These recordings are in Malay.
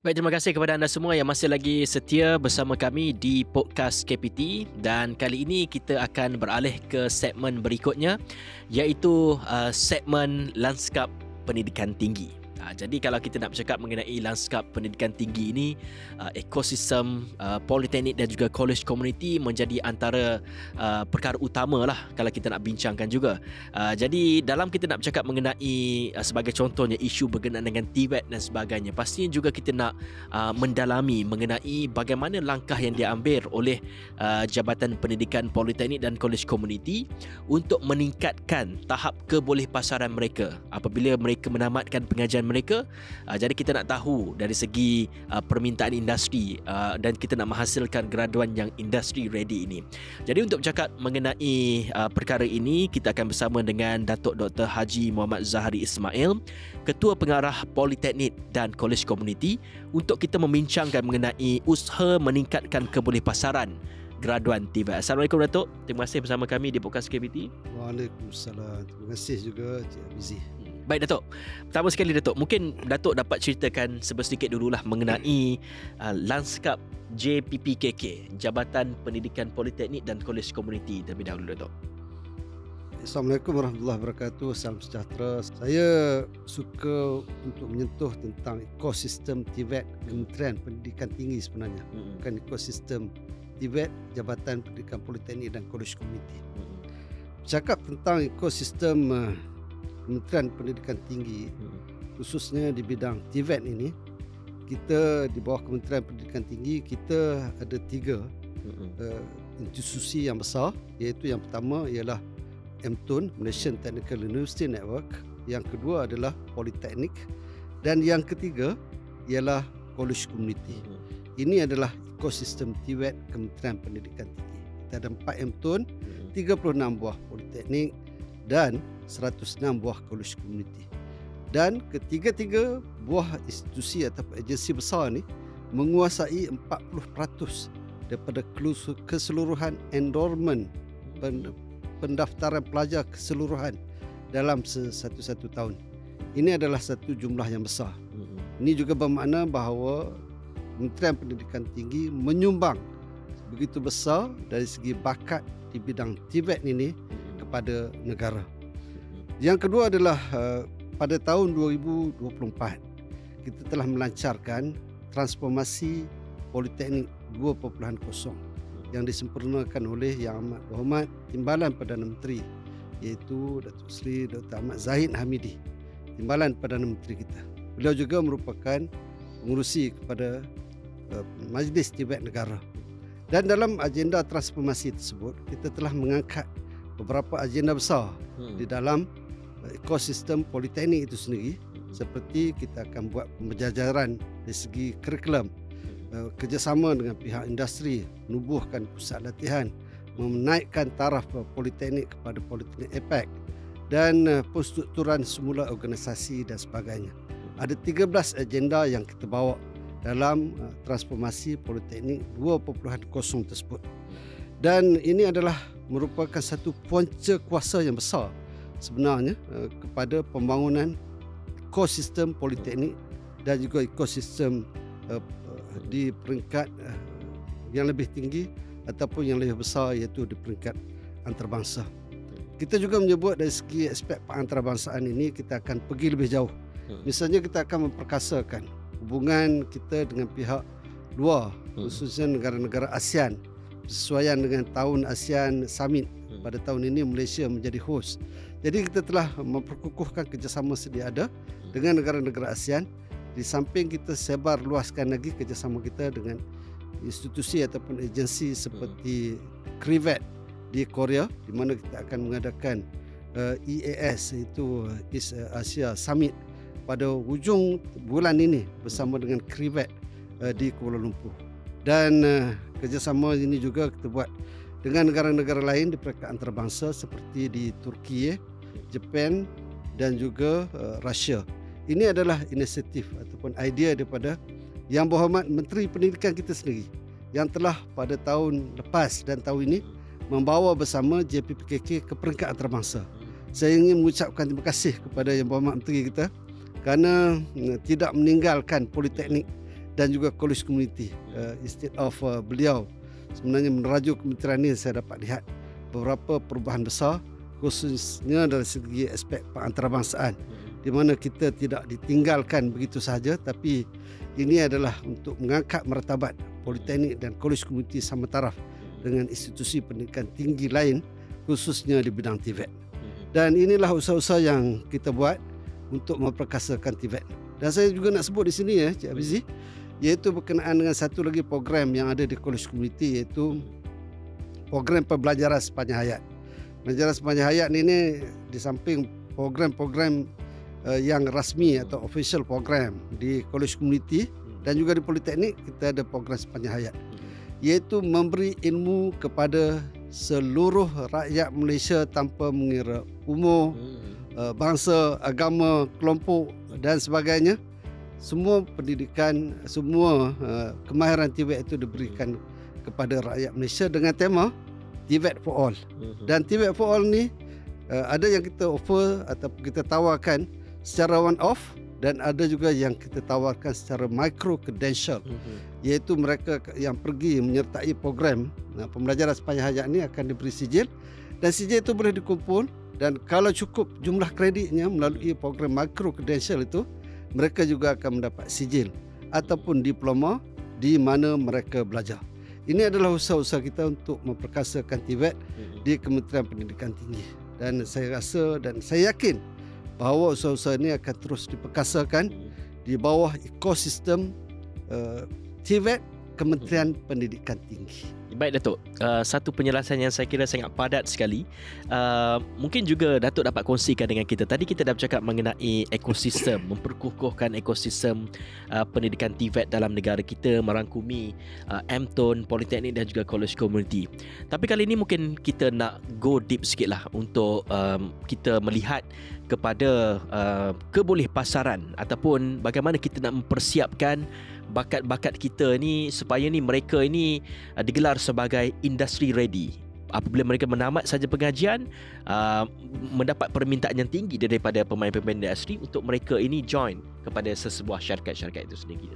Baik, terima kasih kepada anda semua yang masih lagi setia bersama kami di podcast KPT, dan kali ini kita akan beralih ke segmen berikutnya, iaitu segmen lanskap pendidikan tinggi. Jadi kalau kita nak bercakap mengenai lanskap pendidikan tinggi ini, ekosistem politeknik dan juga college community menjadi antara perkara utama lah kalau kita nak bincangkan juga. Jadi dalam kita nak bercakap mengenai sebagai contohnya isu berkenaan dengan TVET dan sebagainya, pastinya juga kita nak mendalami mengenai bagaimana langkah yang diambil oleh Jabatan Pendidikan Politeknik dan College Community untuk meningkatkan tahap kebolehpasaran mereka apabila mereka menamatkan pengajian mereka. Jadi kita nak tahu dari segi permintaan industri dan kita nak menghasilkan graduan yang industry ready ini. Jadi untuk bercakap mengenai perkara ini, kita akan bersama dengan Datuk Dr. Haji Muhammad Zahari Ismail, Ketua Pengarah Politeknik dan College Community, untuk kita membincangkan mengenai usaha meningkatkan kebolehpasaran graduan TVET. Assalamualaikum Datuk. Terima kasih bersama kami di podcast KBT. Waalaikumsalam. Terima kasih juga Cik Abizi. Baik Datuk, pertama sekali Datuk, mungkin Datuk dapat ceritakan sedikit dululah mengenai lanskap JPPKK, Jabatan Pendidikan Politeknik dan College Community terlebih dahulu Datuk. Assalamualaikum warahmatullahi wabarakatuh. Salam sejahtera. Saya suka untuk menyentuh tentang ekosistem TVET Kementerian Pendidikan Tinggi sebenarnya. Bukan ekosistem TVET Jabatan Pendidikan Politeknik dan College Community. Bercakap tentang ekosistem Kementerian Pendidikan Tinggi, khususnya di bidang TVET ini, kita di bawah Kementerian Pendidikan Tinggi, kita ada tiga institusi yang besar, iaitu yang pertama ialah MTUN, Malaysian Technical University Network, yang kedua adalah Politeknik, dan yang ketiga ialah College Community. Ini adalah ekosistem TVET Kementerian Pendidikan Tinggi. Kita ada 4 MTUN, 36 buah Politeknik dan 106 buah college community. Dan ketiga-tiga buah institusi atau agensi besar ni menguasai 40% daripada keseluruhan endowment pendaftaran pelajar keseluruhan dalam satu tahun. Ini adalah satu jumlah yang besar. Ini juga bermakna bahawa Kementerian Pendidikan Tinggi menyumbang begitu besar dari segi bakat di bidang TVET ini kepada negara. Yang kedua adalah pada tahun 2024 kita telah melancarkan transformasi Politeknik 2.0 yang disempurnakan oleh Yang Amat Berhormat Timbalan Perdana Menteri, iaitu Datuk Seri Dr. Ahmad Zahid Hamidi, Timbalan Perdana Menteri kita. Beliau juga merupakan pengurusi kepada Majlis TVET Negara. Dan dalam agenda transformasi tersebut, kita telah mengangkat beberapa agenda besar di dalam ekosistem politeknik itu sendiri, seperti kita akan buat pembelajaran dari segi kurikulum, kerjasama dengan pihak industri, menubuhkan pusat latihan, menaikkan taraf politeknik kepada Politeknik APEC, dan penstrukturan semula organisasi dan sebagainya. Ada 13 agenda yang kita bawa dalam transformasi Politeknik 2.0 tersebut. Dan ini adalah merupakan satu punca kuasa yang besar sebenarnya kepada pembangunan ekosistem politeknik dan juga ekosistem di peringkat yang lebih tinggi ataupun yang lebih besar, iaitu di peringkat antarabangsa. Kita juga menyebut dari segi aspek antarabangsa ini kita akan pergi lebih jauh. Misalnya kita akan memperkasakan hubungan kita dengan pihak luar, khususnya negara-negara ASEAN, bersesuaian dengan tahun ASEAN Summit. Pada tahun ini Malaysia menjadi host. Jadi kita telah memperkukuhkan kerjasama sedia ada dengan negara-negara ASEAN. Di samping kita sebar luaskan lagi kerjasama kita dengan institusi ataupun agensi seperti KRIVET di Korea, di mana kita akan mengadakan EAS, iaitu East Asia Summit, pada hujung bulan ini bersama dengan KRIVET di Kuala Lumpur. Dan kerjasama ini juga kita buat dengan negara-negara lain di peringkat antarabangsa seperti di Turki, Jepun dan juga Rusia. Ini adalah inisiatif ataupun idea daripada Yang Berhormat Menteri Pendidikan kita sendiri yang telah pada tahun lepas dan tahun ini membawa bersama JPPKK ke peringkat antarabangsa. Saya ingin mengucapkan terima kasih kepada Yang Berhormat Menteri kita kerana tidak meninggalkan politeknik dan juga college community. Instead of beliau sebenarnya menerajuk kementerian ini, saya dapat lihat beberapa perubahan besar, khususnya dari segi aspek antarabangsa, di mana kita tidak ditinggalkan begitu sahaja, tapi ini adalah untuk mengangkat martabat politeknik dan college community sama taraf dengan institusi pendidikan tinggi lain, khususnya di bidang TVET. Dan inilah usaha-usaha yang kita buat untuk memperkasakan TVET. Dan saya juga nak sebut di sini Cik Hafizi, iaitu berkenaan dengan satu lagi program yang ada di college community, iaitu program pembelajaran sepanjang hayat. Pembelajaran sepanjang hayat ini di samping program-program yang rasmi atau official program di college community dan juga di politeknik, kita ada program sepanjang hayat, iaitu memberi ilmu kepada seluruh rakyat Malaysia tanpa mengira umur, bangsa, agama, kelompok dan sebagainya. Semua pendidikan, semua kemahiran TVET itu diberikan kepada rakyat Malaysia dengan tema TVET for All. Dan TVET for All ni ada yang kita offer atau kita tawarkan secara one off, dan ada juga yang kita tawarkan secara micro credential, iaitu mereka yang pergi menyertai program pembelajaran sepanjang hayat ini akan diberi sijil, dan sijil itu boleh dikumpul, dan kalau cukup jumlah kreditnya melalui program micro credential itu, mereka juga akan mendapat sijil ataupun diploma di mana mereka belajar. Ini adalah usaha-usaha kita untuk memperkasakan TVET di Kementerian Pendidikan Tinggi, dan saya rasa dan saya yakin bahawa usaha-usaha ini akan terus diperkasakan di bawah ekosistem TVET Kementerian Pendidikan Tinggi. Baik Datuk, satu penjelasan yang saya kira sangat padat sekali. Mungkin juga Datuk dapat kongsikan dengan kita. Tadi kita dah bercakap mengenai ekosistem, memperkukuhkan ekosistem pendidikan TVET dalam negara kita, merangkumi MTON, Politeknik dan juga College Community. Tapi kali ini mungkin kita nak go deep sikit lah untuk kita melihat kepada kebolehpasaran ataupun bagaimana kita nak mempersiapkan bakat-bakat kita ni supaya ni mereka ini digelar sebagai industry ready. Apabila mereka menamat saja pengajian, mendapat permintaan yang tinggi daripada pemain-pemain industri untuk mereka ini join kepada sesebuah syarikat-syarikat itu sendiri.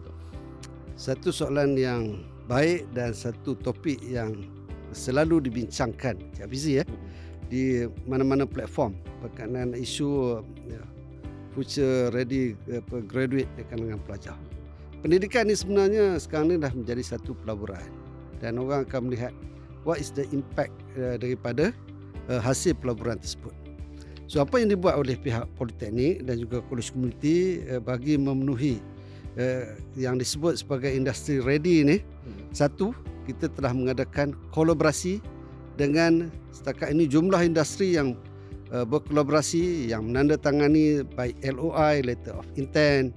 Satu soalan yang baik dan satu topik yang selalu dibincangkan Cik Hafizi di mana-mana platform berkenaan isu future ready graduate di kalangan pelajar. Pendidikan ini sebenarnya sekarang ini dah menjadi satu pelaburan, dan orang akan melihat what is the impact daripada hasil pelaburan tersebut. So apa yang dibuat oleh pihak politeknik dan juga college community bagi memenuhi yang disebut sebagai industry ready ini, satu, kita telah mengadakan kolaborasi dengan setakat ini jumlah industri yang berkolaborasi, yang menandatangani baik LOI, letter of intent,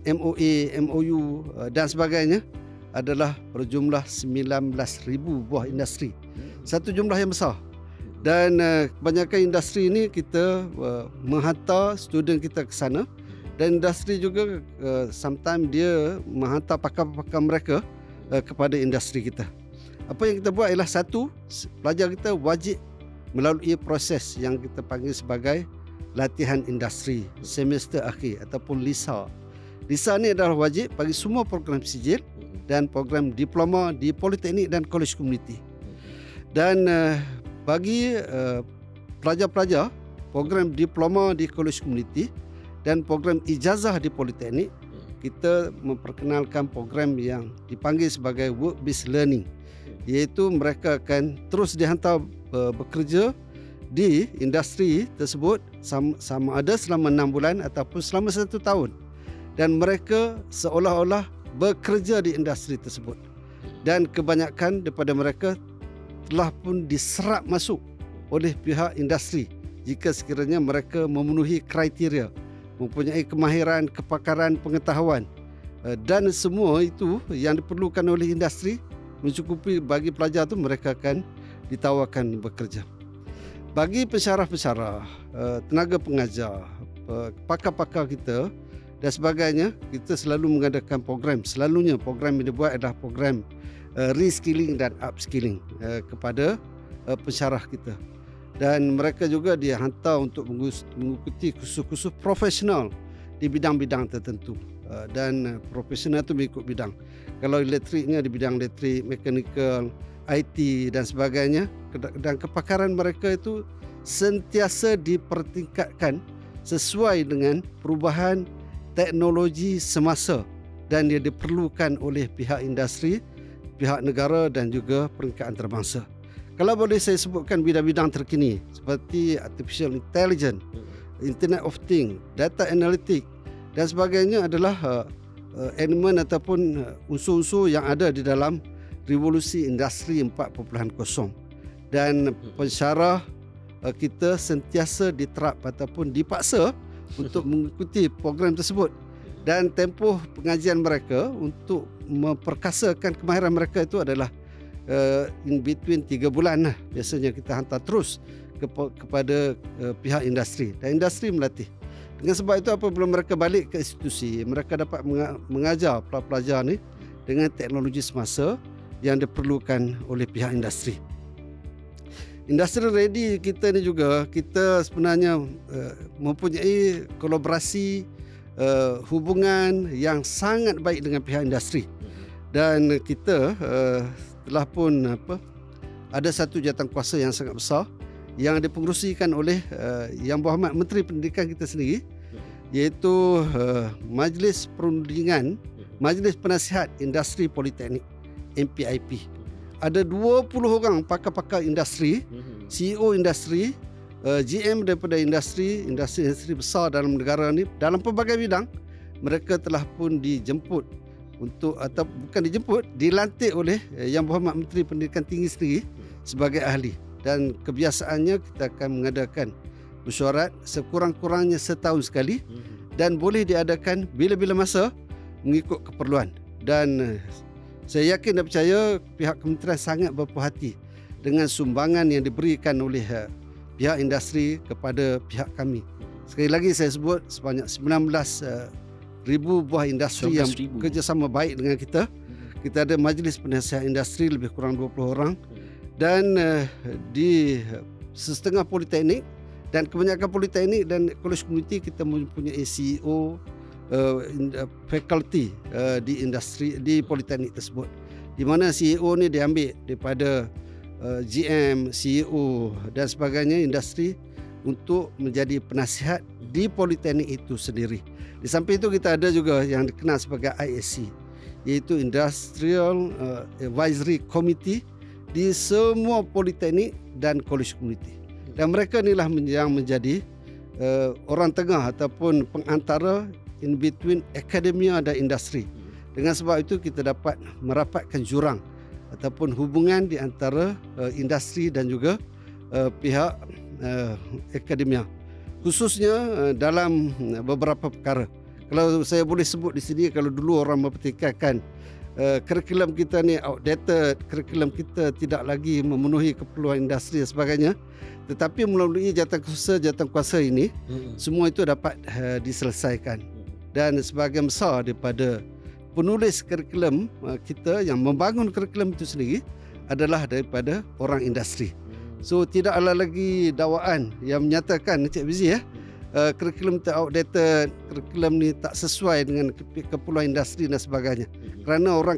MOA, MOU dan sebagainya adalah berjumlah 19,000 buah industri. Satu jumlah yang besar. Dan kebanyakan industri ini kita menghantar student kita ke sana, dan industri juga sometimes dia menghantar pakar-pakar mereka kepada industri kita. Apa yang kita buat ialah satu, pelajar kita wajib melalui proses yang kita panggil sebagai latihan industri semester akhir ataupun LISA. LISA ni adalah wajib bagi semua program sijil dan program diploma di politeknik dan college community. Dan bagi pelajar-pelajar program diploma di college community dan program ijazah di politeknik, kita memperkenalkan program yang dipanggil sebagai work-based learning, iaitu mereka akan terus dihantar bekerja di industri tersebut sama ada selama 6 bulan ataupun selama 1 tahun, dan mereka seolah-olah bekerja di industri tersebut, dan kebanyakan daripada mereka telah pun diserap masuk oleh pihak industri jika sekiranya mereka memenuhi kriteria, mempunyai kemahiran, kepakaran, pengetahuan dan semua itu yang diperlukan oleh industri mencukupi bagi pelajar tu, mereka akan ditawarkan bekerja. Bagi pensyarah-pensyarah, tenaga pengajar, pakar-pakar kita dan sebagainya, kita selalu mengadakan program. Selalunya program yang dibuat adalah program reskilling dan upskilling kepada pensyarah kita. Dan mereka juga dihantar untuk mengikuti kursus-kursus profesional di bidang-bidang tertentu. dan profesional tu mengikut bidang. Kalau elektriknya di bidang elektrik, mekanikal, IT dan sebagainya, dan kepakaran mereka itu sentiasa dipertingkatkan sesuai dengan perubahan teknologi semasa dan dia diperlukan oleh pihak industri, pihak negara dan juga peringkat antarabangsa. Kalau boleh saya sebutkan bidang-bidang terkini seperti artificial intelligence, Internet of Things, data analytics dan sebagainya adalah elemen ataupun unsur-unsur yang ada di dalam revolusi industri 4.0, dan pensyarah kita sentiasa diterap ataupun dipaksa untuk mengikuti program tersebut, dan tempoh pengajian mereka untuk memperkasakan kemahiran mereka itu adalah in between 3 bulan lah. Biasanya kita hantar terus kepada pihak industri, dan industri melatih. Dengan sebab itu apabila mereka balik ke institusi, mereka dapat mengajar pelajar ni dengan teknologi semasa yang diperlukan oleh pihak industri. Industri ready kita ni juga, kita sebenarnya mempunyai kolaborasi, hubungan yang sangat baik dengan pihak industri, dan kita telah pun ada satu jawatankuasa yang sangat besar yang dipengerusikan oleh Yang Berhormat Menteri Pendidikan kita sendiri, iaitu Majlis Perundingan, Majlis Penasihat Industri Politeknik, MPIP. Ada 20 orang pakar-pakar industri, CEO industri, GM daripada industri besar dalam negara ni dalam pelbagai bidang. Mereka telah pun dijemput untuk, atau bukan dijemput, dilantik oleh Yang Berhormat Menteri Pendidikan Tinggi sendiri sebagai ahli. Dan kebiasaannya kita akan mengadakan mesyuarat sekurang-kurangnya setahun sekali, dan boleh diadakan bila-bila masa mengikut keperluan. Dan saya yakin dan percaya pihak kementerian sangat berpuas hati dengan sumbangan yang diberikan oleh pihak industri kepada pihak kami. Sekali lagi saya sebut, sebanyak 19,000 buah industri yang kerjasama baik dengan kita. Kita ada majlis penasihat industri lebih kurang 20 orang, dan di setengah politeknik dan kebanyakan politeknik dan college community kita mempunyai CEO, faculty di industri, di politeknik tersebut, di mana CEO ni diambil daripada GM, CEO dan sebagainya industri untuk menjadi penasihat di politeknik itu sendiri. Di samping itu kita ada juga yang dikenal sebagai ISC, iaitu Industrial Advisory Committee di semua politeknik dan college community. Dan mereka inilah yang menjadi orang tengah ataupun pengantara in between akademia dan industri. Dengan sebab itu kita dapat merapatkan jurang ataupun hubungan di antara industri dan juga pihak akademia, khususnya dalam beberapa perkara. Kalau saya boleh sebut di sini, kalau dulu orang mempertikaikan kurikulum kita ni outdated, kurikulum kita tidak lagi memenuhi keperluan industri dan sebagainya, tetapi melalui jawatankuasa ini semua itu dapat diselesaikan. Dan sebahagian besar daripada penulis kurikulum kita yang membangun kurikulum itu sendiri adalah daripada orang industri. So tidaklah lagi dakwaan yang menyatakan Encik Fizi kurikulum tu outdated, kurikulum ni tak sesuai dengan keperluan industri dan sebagainya. Kerana orang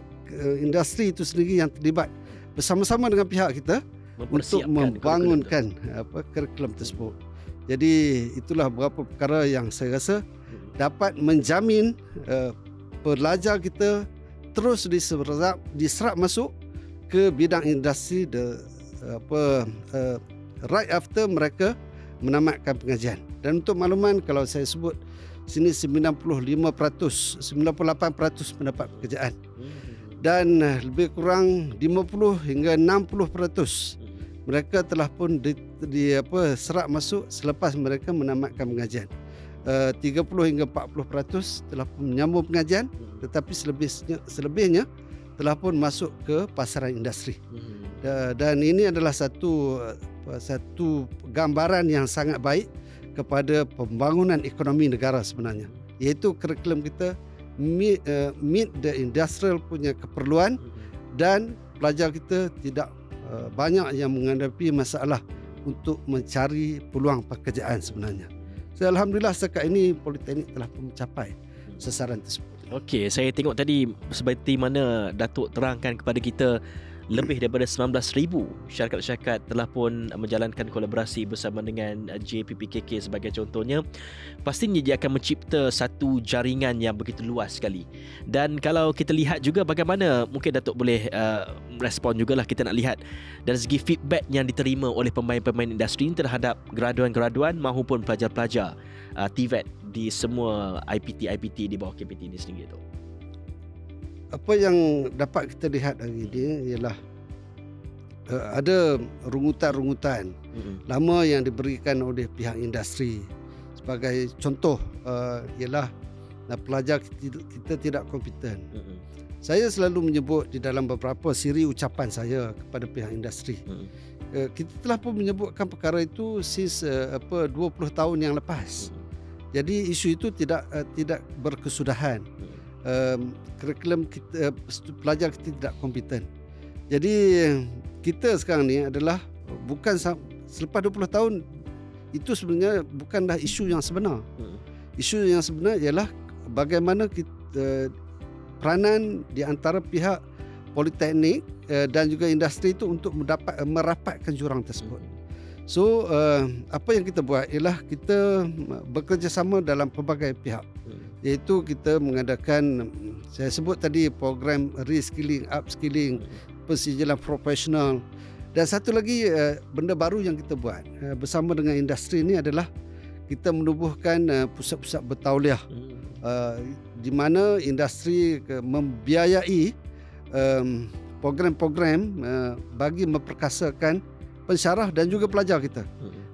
industri itu sendiri yang terlibat bersama-sama dengan pihak kita untuk membangunkan kurikulum tersebut. Jadi itulah beberapa perkara yang saya rasa dapat menjamin pelajar kita terus diserap masuk ke bidang industri right after mereka menamatkan pengajian. Dan untuk makluman, kalau saya sebut sini 98% mendapat pekerjaan, dan lebih kurang 50 hingga 60% mereka telah pun serap masuk selepas mereka menamatkan pengajian. 30 hingga 40% telah pun menyambung pengajian, tetapi selebihnya telah pun masuk ke pasaran industri. Dan ini adalah satu gambaran yang sangat baik kepada pembangunan ekonomi negara sebenarnya, iaitu kurikulum kita meet the industrial punya keperluan, dan pelajar kita tidak banyak yang menghadapi masalah untuk mencari peluang pekerjaan sebenarnya. So, alhamdulillah setakat ini politeknik telah mencapai sasaran tersebut. Okey, saya tengok tadi seperti mana Datuk terangkan kepada kita, lebih daripada 19,000 syarikat-syarikat telah pun menjalankan kolaborasi bersama dengan JPPKK sebagai contohnya. Pastinya dia akan mencipta satu jaringan yang begitu luas sekali. Dan kalau kita lihat juga bagaimana, mungkin Datuk boleh respon jugalah, kita nak lihat dari segi feedback yang diterima oleh pemain-pemain industri terhadap graduan-graduan maupun pelajar-pelajar TVET di semua IPT di bawah KPT ini sendiri tu. Apa yang dapat kita lihat hari ini ialah ada rungutan-rungutan lama yang diberikan oleh pihak industri. Sebagai contoh ialah pelajar kita tidak kompeten. Saya selalu menyebut di dalam beberapa siri ucapan saya kepada pihak industri. Kita telah pun menyebutkan perkara itu since 20 tahun yang lepas. Jadi isu itu tidak berkesudahan. Kurikulum kita, pelajar kita tidak kompeten. Jadi kita sekarang ni adalah bukan selepas 20 tahun, itu sebenarnya bukanlah isu yang sebenar. Isu yang sebenar ialah bagaimana kita, peranan di antara pihak politeknik dan juga industri itu untuk merapatkan jurang tersebut. So apa yang kita buat ialah kita bekerjasama dalam pelbagai pihak, iaitu kita mengadakan, saya sebut tadi, program reskilling, upskilling, persijilan profesional. Dan satu lagi benda baru yang kita buat bersama dengan industri ini adalah kita menubuhkan pusat-pusat bertauliah, di mana industri membiayai program-program bagi memperkasakan pensyarah dan juga pelajar kita.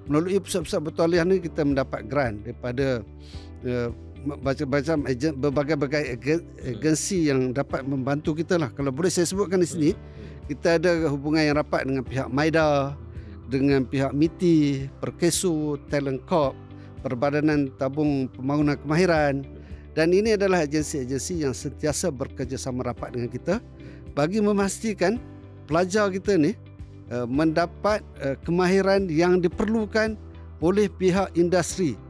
Melalui pusat-pusat bertauliah ni kita mendapat grant daripada macam berbagai-bagai agensi yang dapat membantu kita lah. Kalau boleh saya sebutkan di sini, kita ada hubungan yang rapat dengan pihak MIDA, dengan pihak MITI, Perkeso, Talent Corp, Perbadanan Tabung Pembangunan Kemahiran. Dan ini adalah agensi-agensi yang sentiasa bekerjasama rapat dengan kita bagi memastikan pelajar kita ni mendapat kemahiran yang diperlukan oleh pihak industri,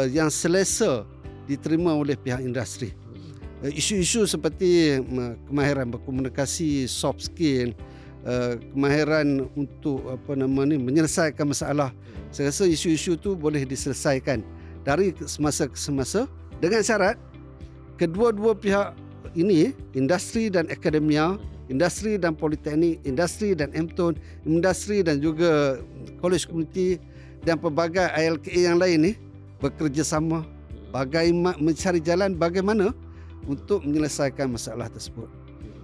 yang selesa diterima oleh pihak industri. Isu-isu seperti kemahiran berkomunikasi, soft skill, kemahiran untuk menyelesaikan masalah. Saya rasa isu-isu tu boleh diselesaikan dari semasa ke semasa dengan syarat kedua-dua pihak ini, industri dan akademia, industri dan politeknik, industri dan MTON, industri dan juga college community dan pelbagai ILKA yang lain ni bekerjasama mencari jalan bagaimana untuk menyelesaikan masalah tersebut.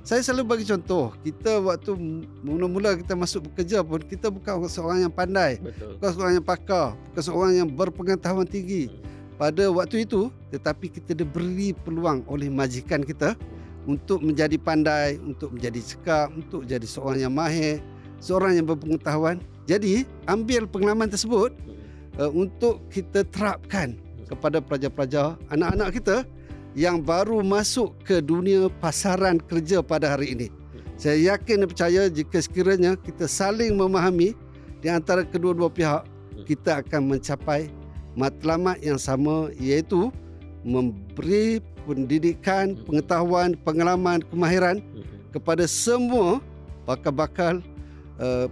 Saya selalu bagi contoh, kita waktu mula-mula kita masuk bekerja pun, kita bukan seorang yang pandai, bukan seorang yang pakar, bukan seorang yang berpengetahuan tinggi pada waktu itu, tetapi kita diberi peluang oleh majikan kita untuk menjadi pandai, untuk menjadi cekap, untuk jadi seorang yang mahir, seorang yang berpengetahuan. Jadi ambil pengalaman tersebut untuk kita terapkan kepada pelajar-pelajar, anak-anak kita yang baru masuk ke dunia pasaran kerja pada hari ini. Saya yakin dan percaya jika sekiranya kita saling memahami di antara kedua-dua pihak, kita akan mencapai matlamat yang sama, iaitu memberi pendidikan, pengetahuan, pengalaman, kemahiran kepada semua bakal-bakal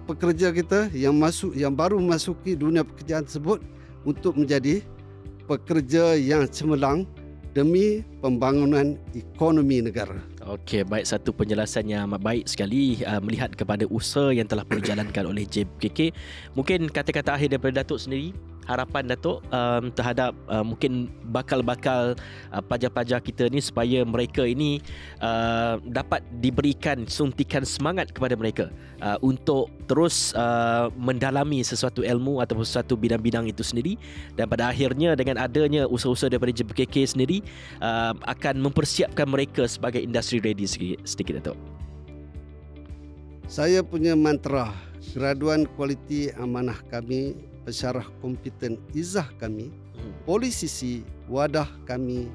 pekerja kita yang baru memasuki dunia pekerjaan tersebut untuk menjadi pekerja yang cemerlang demi pembangunan ekonomi negara. Okey, baik, satu penjelasan yang amat baik sekali melihat kepada usaha yang telah dijalankan oleh JPKK. Mungkin kata-kata akhir daripada Datuk sendiri, harapan Datuk terhadap mungkin bakal-bakal pelajar-pelajar kita ni, supaya mereka ini dapat diberikan suntikan semangat kepada mereka untuk terus mendalami sesuatu ilmu ataupun sesuatu bidang-bidang itu sendiri, dan pada akhirnya dengan adanya usaha-usaha daripada JPKK sendiri akan mempersiapkan mereka sebagai industri ready sedikit Datuk. Saya punya mantra, graduan kualiti amanah kami, pensyarah kompeten izah kami, polisisi wadah kami,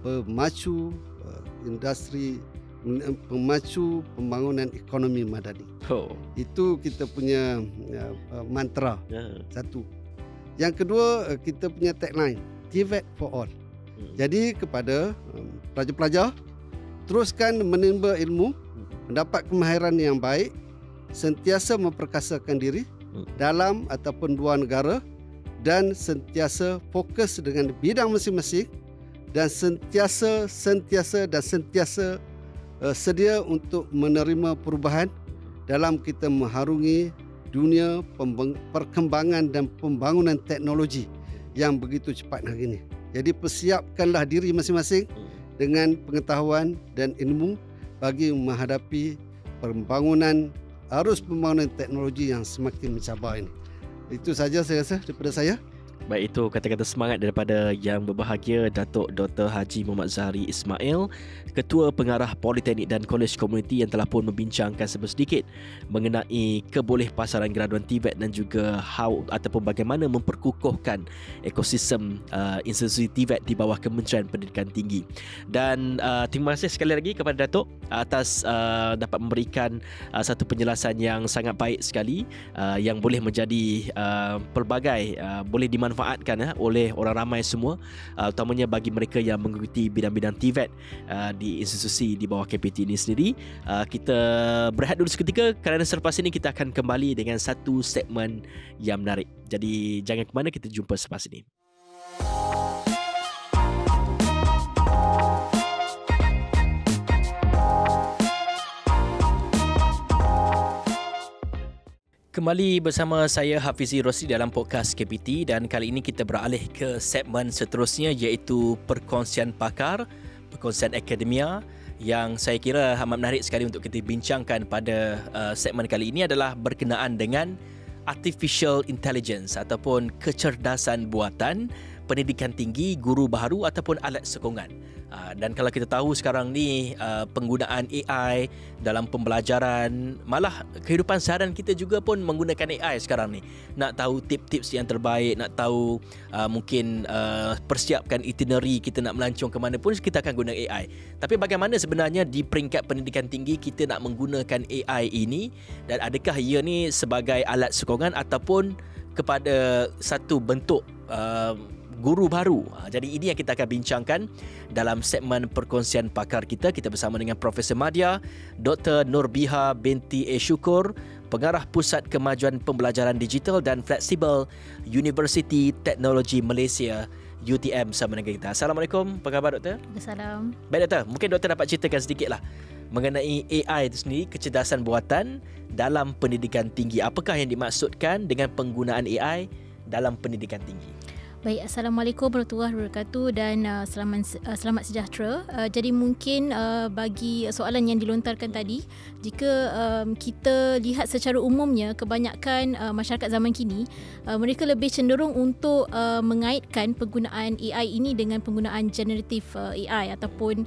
pemacu industri, pemacu pembangunan ekonomi madani. Itu kita punya mantra. Satu. Yang kedua, kita punya tagline, TVET for all. Jadi kepada pelajar-pelajar, teruskan menimba ilmu, mendapat kemahiran yang baik, sentiasa memperkasakan diri dalam ataupun luar negara, dan sentiasa fokus dengan bidang masing-masing, dan sentiasa sedia untuk menerima perubahan dalam kita mengharungi dunia perkembangan dan pembangunan teknologi yang begitu cepat hari ini. Jadi persiapkanlah diri masing-masing dengan pengetahuan dan ilmu bagi menghadapi arus pembangunan teknologi yang semakin mencabar ini. Itu saja saya rasa daripada saya. Baik, itu kata-kata semangat daripada yang berbahagia Datuk Dr. Haji Muhammad Zahari Ismail, Ketua Pengarah Politeknik dan Kolej Komuniti, yang telah pun membincangkan sedikit mengenai kebolehpasaran graduan TVET dan juga bagaimana memperkukuhkan ekosistem institusi TVET di bawah Kementerian Pendidikan Tinggi. Dan terima kasih sekali lagi kepada Datuk atas dapat memberikan satu penjelasan yang sangat baik sekali, yang boleh menjadi pelbagai boleh dimanfaatkan oleh orang ramai semua, utamanya bagi mereka yang mengikuti bidang-bidang TVET di institusi di bawah KPT ini sendiri. Kita berehat dulu seketika kerana selepas ini kita akan kembali dengan satu segmen yang menarik. Jadi jangan ke mana, kita jumpa selepas ini. Kembali bersama saya Hafizi Rosli dalam podcast KPT, dan kali ini kita beralih ke segmen seterusnya, iaitu perkongsian pakar, perkongsian akademia, yang saya kira amat menarik sekali untuk kita bincangkan pada segmen kali ini adalah berkenaan dengan artificial intelligence ataupun kecerdasan buatan, pendidikan tinggi, guru baharu ataupun alat sokongan. Dan kalau kita tahu sekarang ni penggunaan AI dalam pembelajaran, malah kehidupan seharian kita juga pun menggunakan AI sekarang ni. Nak tahu tips-tips yang terbaik, nak tahu mungkin persiapkan itinerary kita nak melancong ke mana pun, kita akan guna AI. Tapi bagaimana sebenarnya di peringkat pendidikan tinggi kita nak menggunakan AI ini, dan adakah ia ni sebagai alat sokongan ataupun kepada satu bentuk guru baru? Jadi ini yang kita akan bincangkan dalam segmen perkongsian pakar kita. Kita bersama dengan Profesor Madya, Dr. Nurbiha binti Syukur, Pengarah Pusat Kemajuan Pembelajaran Digital dan Fleksibel Universiti Teknologi Malaysia, UTM, bersama dengan kita. Assalamualaikum, apa khabar Doktor? Assalam. Baik Doktor, mungkin Doktor dapat ceritakan sedikitlah mengenai AI itu sendiri, kecerdasan buatan dalam pendidikan tinggi. Apakah yang dimaksudkan dengan penggunaan AI dalam pendidikan tinggi? Baik, Assalamualaikum warahmatullahi wabarakatuh dan selamat sejahtera. Jadi mungkin bagi soalan yang dilontarkan tadi, jika kita lihat secara umumnya, kebanyakan masyarakat zaman kini, mereka lebih cenderung untuk mengaitkan penggunaan AI ini dengan penggunaan generative AI ataupun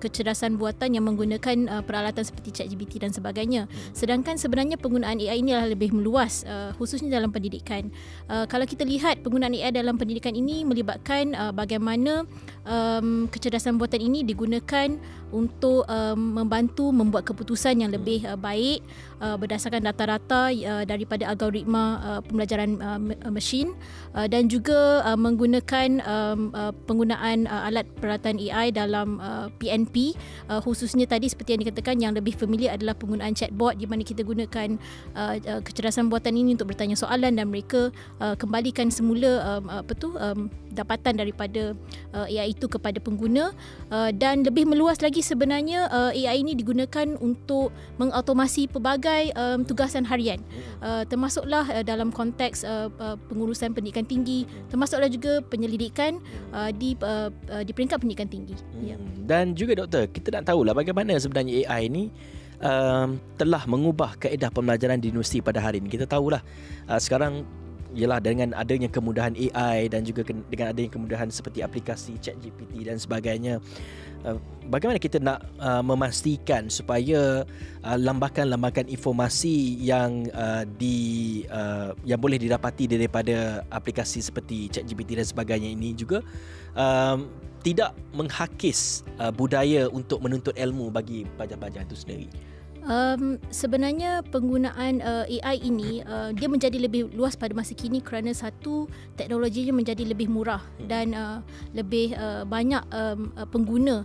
kecerdasan buatan yang menggunakan peralatan seperti ChatGPT dan sebagainya. Sedangkan sebenarnya penggunaan AI ini adalah lebih meluas, khususnya dalam pendidikan. Kalau kita lihat penggunaan AI dalam pendidikan ini melibatkan bagaimana kecerdasan buatan ini digunakan untuk membantu membuat keputusan yang lebih baik berdasarkan data-data daripada algoritma pembelajaran mesin, dan juga menggunakan penggunaan alat peralatan AI dalam PNP, khususnya tadi seperti yang dikatakan, yang lebih familiar adalah penggunaan chatbot, di mana kita gunakan kecerdasan buatan ini untuk bertanya soalan dan mereka kembalikan semula dapatan daripada AI itu kepada pengguna. Dan lebih meluas lagi sebenarnya, AI ini digunakan untuk mengautomasi pelbagai tugasan harian, termasuklah dalam konteks pengurusan pendidikan tinggi, termasuklah juga penyelidikan di peringkat pendidikan tinggi. Dan juga Doktor, kita nak tahulah bagaimana sebenarnya AI ini telah mengubah kaedah pembelajaran di universiti pada hari ini. Kita tahulah sekarang ialah dengan adanya kemudahan AI dan juga dengan adanya kemudahan seperti aplikasi ChatGPT dan sebagainya, bagaimana kita nak memastikan supaya lambakan-lambakan informasi yang yang boleh didapati daripada aplikasi seperti ChatGPT dan sebagainya ini juga tidak menghakis budaya untuk menuntut ilmu bagi pelajar-pelajar itu sendiri? Sebenarnya penggunaan AI ini dia menjadi lebih luas pada masa kini kerana satu, teknologinya menjadi lebih murah dan lebih banyak pengguna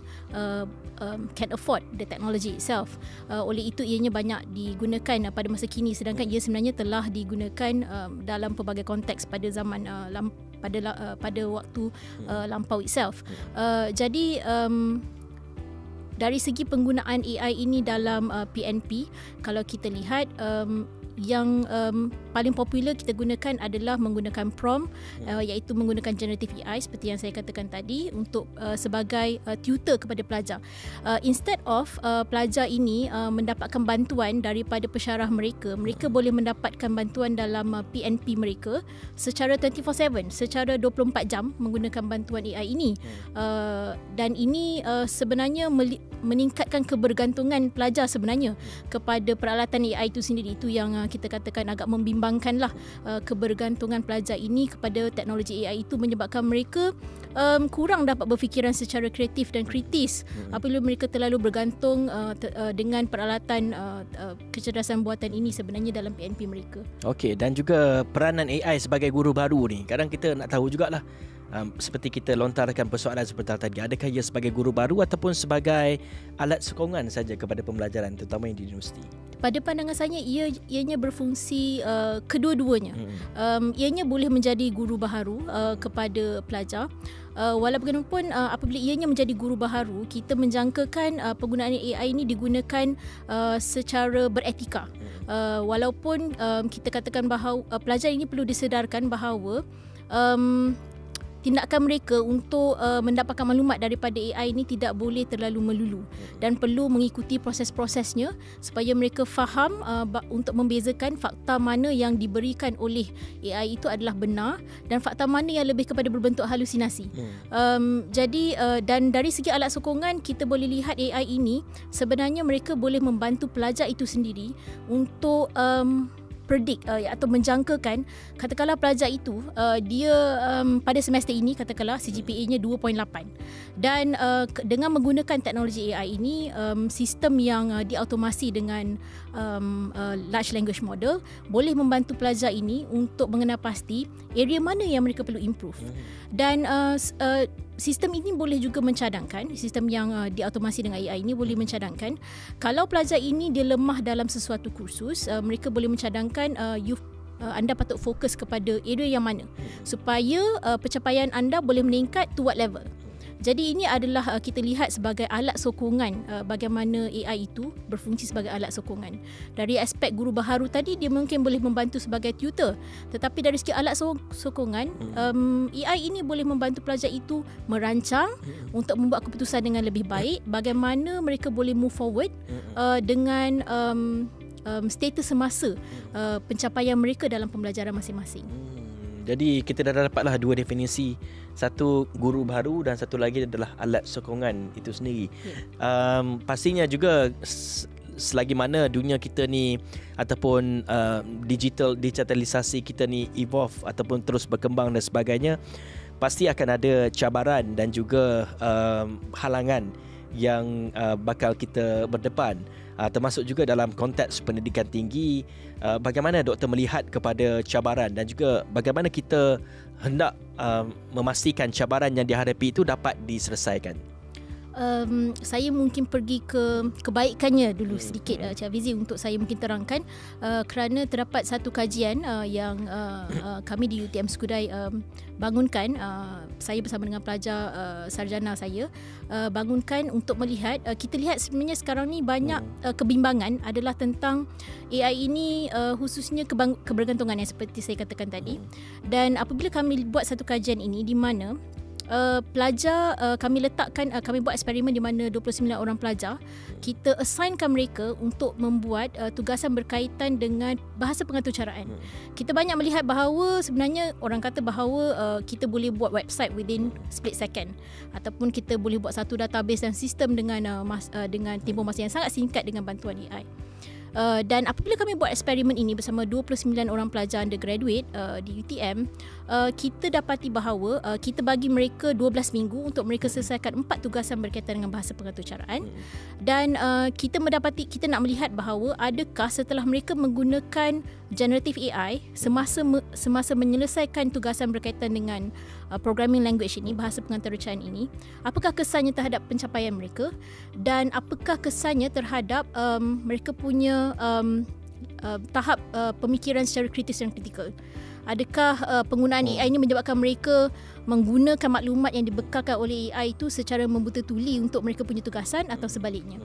can afford the technology itself. Oleh itu ianya banyak digunakan pada masa kini, sedangkan ia sebenarnya telah digunakan dalam pelbagai konteks pada zaman pada waktu lampau itself. Jadi dari segi penggunaan AI ini dalam PNP, kalau kita lihat yang paling popular kita gunakan adalah menggunakan prompt, iaitu menggunakan generative AI seperti yang saya katakan tadi untuk sebagai tutor kepada pelajar. Instead of pelajar ini mendapatkan bantuan daripada pensyarah mereka, mereka boleh mendapatkan bantuan dalam PNP mereka secara 24/7, secara 24 jam menggunakan bantuan AI ini. Dan ini sebenarnya meningkatkan kebergantungan pelajar sebenarnya kepada peralatan AI itu sendiri. Itu yang kita katakan agak membimbangkanlah, kebergantungan pelajar ini kepada teknologi AI itu menyebabkan mereka kurang dapat berfikiran secara kreatif dan kritis apabila mereka terlalu bergantung dengan peralatan kecerdasan buatan ini sebenarnya dalam PNP mereka. Okey, dan juga peranan AI sebagai guru baru ni. Kadang kita nak tahu jugalah, seperti kita lontarkan persoalan seperti tadi, adakah ia sebagai guru baru ataupun sebagai alat sokongan saja kepada pembelajaran terutama di universiti? Pada pandangan saya ianya berfungsi kedua-duanya. Ianya boleh menjadi guru baharu kepada pelajar. Walaupun apabila ianya menjadi guru baharu, kita menjangkakan penggunaan AI ini digunakan secara beretika. Walaupun kita katakan bahawa pelajar ini perlu disedarkan bahawa tindakan mereka untuk mendapatkan maklumat daripada AI ini tidak boleh terlalu melulu dan perlu mengikuti proses-prosesnya supaya mereka faham untuk membezakan fakta mana yang diberikan oleh AI itu adalah benar dan fakta mana yang lebih kepada berbentuk halusinasi. Jadi dan dari segi alat sokongan, kita boleh lihat AI ini sebenarnya mereka boleh membantu pelajar itu sendiri untuk predict atau menjangkakan, katakanlah pelajar itu dia pada semester ini katakanlah CGPA-nya 2.8 dan dengan menggunakan teknologi AI ini, sistem yang diautomasi dengan large language model boleh membantu pelajar ini untuk mengenal pasti area mana yang mereka perlu improve. Dan sistem ini boleh juga mencadangkan, sistem yang diautomasi dengan AI ini boleh mencadangkan kalau pelajar ini dia lemah dalam sesuatu kursus, mereka boleh mencadangkan anda patut fokus kepada area yang mana supaya pencapaian anda boleh meningkat to what level. Jadi ini adalah kita lihat sebagai alat sokongan, bagaimana AI itu berfungsi sebagai alat sokongan. Dari aspek guru baharu tadi, dia mungkin boleh membantu sebagai tutor, tetapi dari segi alat sokongan, AI ini boleh membantu pelajar itu merancang untuk membuat keputusan dengan lebih baik, bagaimana mereka boleh move forward dengan status semasa pencapaian mereka dalam pembelajaran masing-masing. Jadi kita dah dapatlah dua definisi, satu guru baru dan satu lagi adalah alat sokongan itu sendiri. Pastinya juga selagi mana dunia kita ni ataupun digitalisasi kita ni evolve ataupun terus berkembang dan sebagainya, pasti akan ada cabaran dan juga halangan yang bakal kita berdepan. Termasuk juga dalam konteks pendidikan tinggi, bagaimana doktor melihat kepada cabaran dan juga bagaimana kita hendak memastikan cabaran yang dihadapi itu dapat diselesaikan? Saya mungkin pergi ke kebaikannya dulu sedikit, Cik Hafizi, untuk saya mungkin terangkan, kerana terdapat satu kajian yang kami di UTM Skudai bangunkan, saya bersama dengan pelajar sarjana saya bangunkan untuk melihat, kita lihat sebenarnya sekarang ni banyak kebimbangan adalah tentang AI ini, khususnya kebergantungan yang seperti saya katakan tadi. Dan apabila kami buat satu kajian ini di mana pelajar, kami letakkan, kami buat eksperimen di mana 29 orang pelajar, kita assignkan mereka untuk membuat tugasan berkaitan dengan bahasa pengaturcaraan. Kita banyak melihat bahawa sebenarnya orang kata bahawa kita boleh buat website within split second, ataupun kita boleh buat satu database dan sistem dengan tempoh masa yang sangat singkat dengan bantuan AI. Dan apabila kami buat eksperimen ini bersama 29 orang pelajar undergraduate di UTM, kita dapati bahawa kita bagi mereka 12 minggu untuk mereka selesaikan 4 tugasan berkaitan dengan bahasa pengatur caraan. Dan kita nak melihat bahawa adakah setelah mereka menggunakan generative AI semasa menyelesaikan tugasan berkaitan dengan programming language ini, bahasa pengatur caraan ini, apakah kesannya terhadap pencapaian mereka dan apakah kesannya terhadap mereka punya tahap pemikiran secara kritis dan kritikal. Adakah penggunaan AI ini menyebabkan mereka menggunakan maklumat yang dibekalkan oleh AI itu secara membuta tuli untuk mereka punya tugasan atau sebaliknya.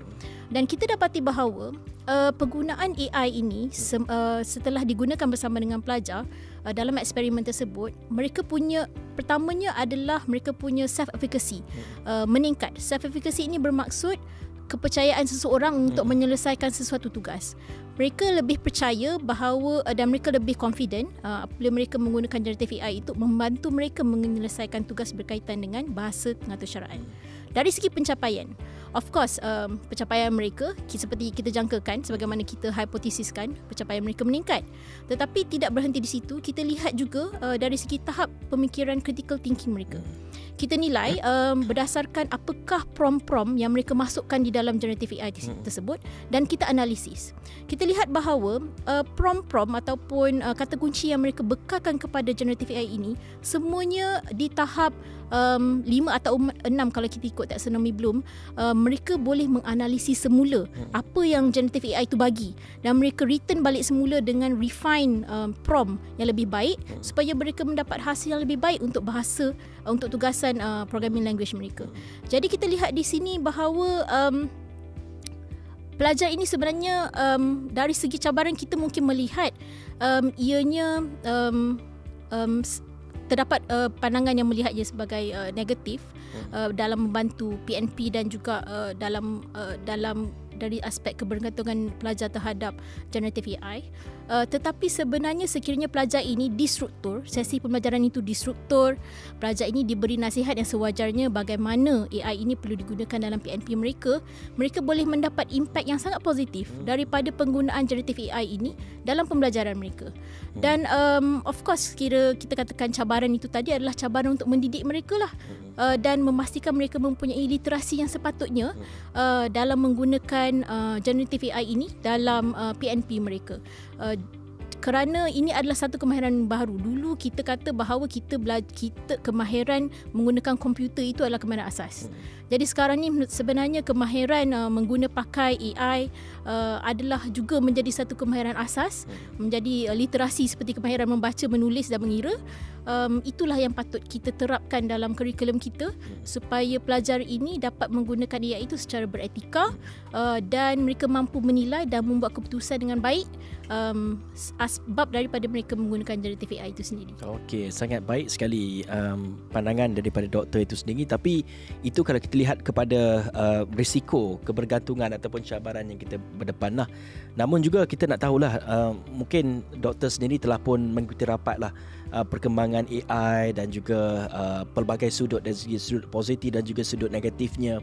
Dan kita dapati bahawa penggunaan AI ini setelah digunakan bersama dengan pelajar dalam eksperimen tersebut, mereka punya, pertamanya adalah mereka punya self-efficacy meningkat. Self-efficacy ini bermaksud kepercayaan seseorang untuk menyelesaikan sesuatu tugas. Mereka lebih percaya bahawa dan mereka lebih confident apabila mereka menggunakan generative AI itu membantu mereka menyelesaikan tugas berkaitan dengan bahasa pengatur caraan. Dari segi pencapaian, of course pencapaian mereka seperti kita jangkakan, sebagaimana kita hipotesiskan, pencapaian mereka meningkat. Tetapi tidak berhenti di situ, kita lihat juga dari segi tahap pemikiran critical thinking mereka. Kita nilai berdasarkan apakah prompt-prompt yang mereka masukkan di dalam generative AI tersebut, dan kita analisis. Kita lihat bahawa prompt-prompt ataupun kata kunci yang mereka bekalkan kepada generative AI ini semuanya di tahap 5 atau 6 kalau kita ikut taxonomy Bloom. Mereka boleh menganalisis semula apa yang generative AI itu bagi, dan mereka return balik semula dengan refine prompt yang lebih baik supaya mereka mendapat hasil yang lebih baik untuk bahasa, untuk tugasan programming language mereka. Jadi kita lihat di sini bahawa pelajar ini sebenarnya dari segi cabaran kita mungkin melihat ianya terdapat pandangan yang melihatnya sebagai negatif dalam membantu PNP dan juga dalam dari aspek kebergantungan pelajar terhadap generative AI. Tetapi sebenarnya sekiranya pelajar ini distruktur, sesi pembelajaran itu distruktur, pelajar ini diberi nasihat yang sewajarnya bagaimana AI ini perlu digunakan dalam PNP mereka, mereka boleh mendapat impak yang sangat positif daripada penggunaan generative AI ini dalam pembelajaran mereka. Dan of course kita katakan cabaran itu tadi adalah cabaran untuk mendidik mereka lah, dan memastikan mereka mempunyai literasi yang sepatutnya dalam menggunakan generative AI ini dalam PNP mereka. Kerana ini adalah satu kemahiran baru. Dulu kita kata bahawa kita kemahiran menggunakan komputer itu adalah kemahiran asas. Jadi sekarang ni sebenarnya kemahiran pakai AI adalah juga menjadi satu kemahiran asas, menjadi literasi seperti kemahiran membaca, menulis dan mengira. Itulah yang patut kita terapkan dalam kurikulum kita supaya pelajar ini dapat menggunakan AI itu secara beretika dan mereka mampu menilai dan membuat keputusan dengan baik asbab daripada mereka menggunakan generative AI itu sendiri. Okey, sangat baik sekali pandangan daripada doktor itu sendiri. Tapi itu kalau kita lihat kepada risiko kebergantungan ataupun cabaran yang kita berdepan lah. Namun juga kita nak tahulah, mungkin doktor sendiri telah pun mengikuti rapat lah perkembangan AI dan juga pelbagai sudut, dari segi sudut positif dan juga sudut negatifnya.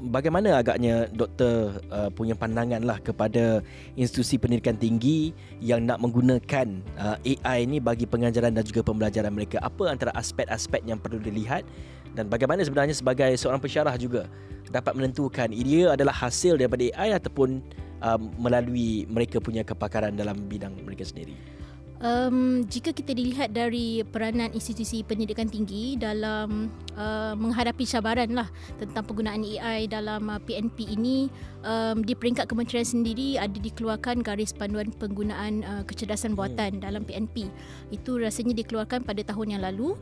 Bagaimana agaknya doktor punya pandangan lah kepada institusi pendidikan tinggi yang nak menggunakan AI ni bagi pengajaran dan juga pembelajaran mereka? Apa antara aspek-aspek yang perlu dilihat, dan bagaimana sebenarnya sebagai seorang pensyarah juga dapat menentukan ia adalah hasil daripada AI ataupun melalui mereka punya kepakaran dalam bidang mereka sendiri? Jika kita dilihat dari peranan institusi pendidikan tinggi dalam menghadapi cabaran lah tentang penggunaan AI dalam PNP ini, di peringkat kementerian sendiri ada dikeluarkan garis panduan penggunaan kecerdasan buatan dalam PNP. Itu rasanya dikeluarkan pada tahun yang lalu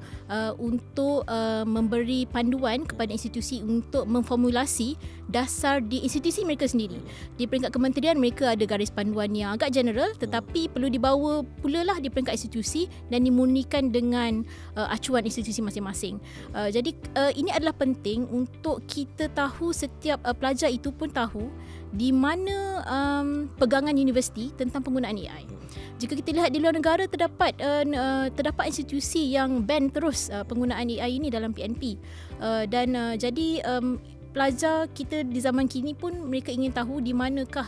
untuk memberi panduan kepada institusi untuk memformulasi dasar di institusi mereka sendiri. Di peringkat kementerian mereka ada garis panduan yang agak general, tetapi perlu dibawa pula lah di peringkat institusi dan dimurnikan dengan acuan institusi masing-masing. Jadi ini adalah penting untuk kita tahu, setiap pelajar itu pun tahu di mana pegangan universiti tentang penggunaan AI. Jika kita lihat di luar negara, terdapat institusi yang ban terus penggunaan AI ini dalam PNP. Jadi pelajar kita di zaman kini pun mereka ingin tahu di manakah